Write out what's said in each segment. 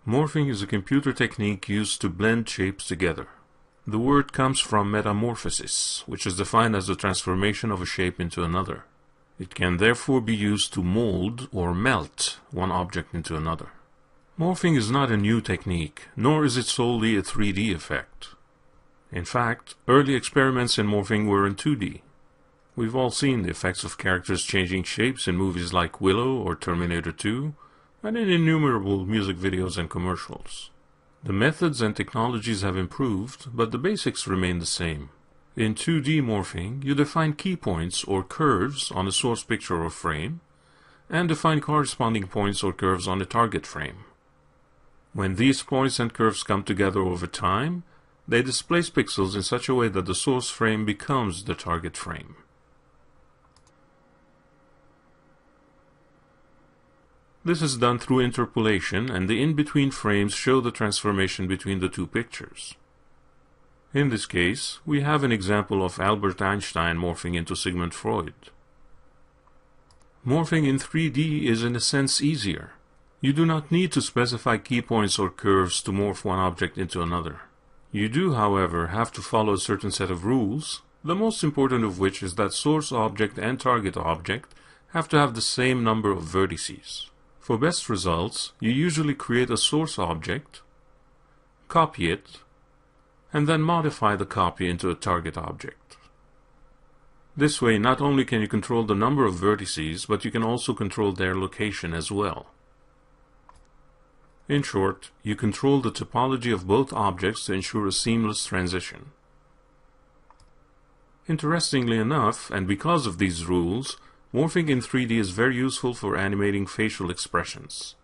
Morphing is a computer technique used to blend shapes together. The word comes from metamorphosis, which is defined as the transformation of a shape into another. It can therefore be used to mold or melt one object into another. Morphing is not a new technique, nor is it solely a 3D effect. In fact, early experiments in morphing were in 2D. We've all seen the effects of characters changing shapes in movies like Willow or Terminator 2, and in innumerable music videos and commercials. The methods and technologies have improved, but the basics remain the same. In 2D morphing, you define key points or curves on a source picture or frame, and define corresponding points or curves on a target frame. When these points and curves come together over time, they displace pixels in such a way that the source frame becomes the target frame. This is done through interpolation, and the in-between frames show the transformation between the two pictures. In this case, we have an example of Albert Einstein morphing into Sigmund Freud. Morphing in 3D is in a sense easier. You do not need to specify key points or curves to morph one object into another. You do, however, have to follow a certain set of rules, the most important of which is that source object and target object have to have the same number of vertices. For best results, you usually create a source object, copy it, and then modify the copy into a target object. This way, not only can you control the number of vertices, but you can also control their location as well. In short, you control the topology of both objects to ensure a seamless transition. Interestingly enough, and because of these rules, morphing in 3D is very useful for animating facial expressions.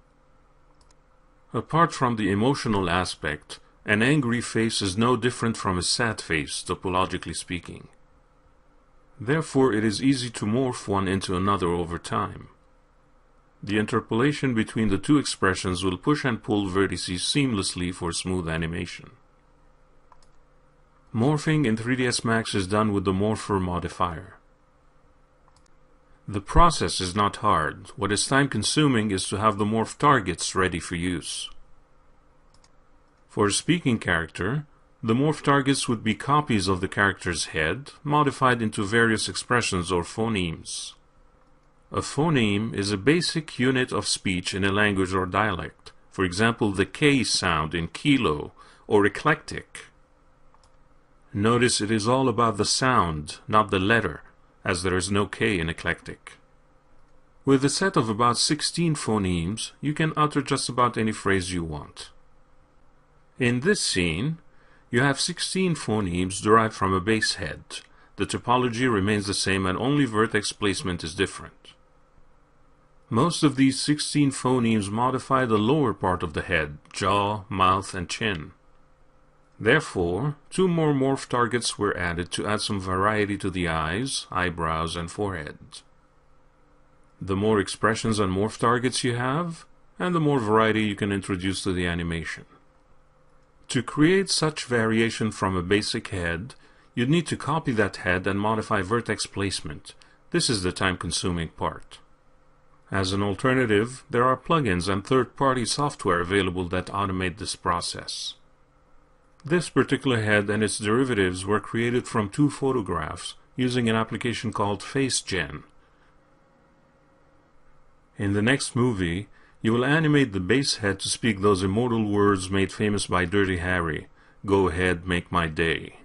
Apart from the emotional aspect, an angry face is no different from a sad face, topologically speaking. Therefore, it is easy to morph one into another over time. The interpolation between the two expressions will push and pull vertices seamlessly for smooth animation. Morphing in 3ds Max is done with the Morpher Modifier. The process is not hard. What is time-consuming is to have the morph targets ready for use. For a speaking character, the morph targets would be copies of the character's head, modified into various expressions or phonemes. A phoneme is a basic unit of speech in a language or dialect. For example, the K sound in kilo or eclectic. Notice it is all about the sound, not the letter, as there is no K in eclectic. With a set of about 16 phonemes, you can utter just about any phrase you want. In this scene, you have 16 phonemes derived from a base head. The topology remains the same and only vertex placement is different. Most of these 16 phonemes modify the lower part of the head, jaw, mouth, and chin. Therefore, 2 more morph targets were added to add some variety to the eyes, eyebrows, and forehead. The more expressions and morph targets you have, and the more variety you can introduce to the animation. To create such variation from a basic head, you'd need to copy that head and modify vertex placement. This is the time-consuming part. As an alternative, there are plugins and third-party software available that automate this process. This particular head and its derivatives were created from 2 photographs using an application called FaceGen. In the next movie, you will animate the base head to speak those immortal words made famous by Dirty Harry, "Go ahead, make my day."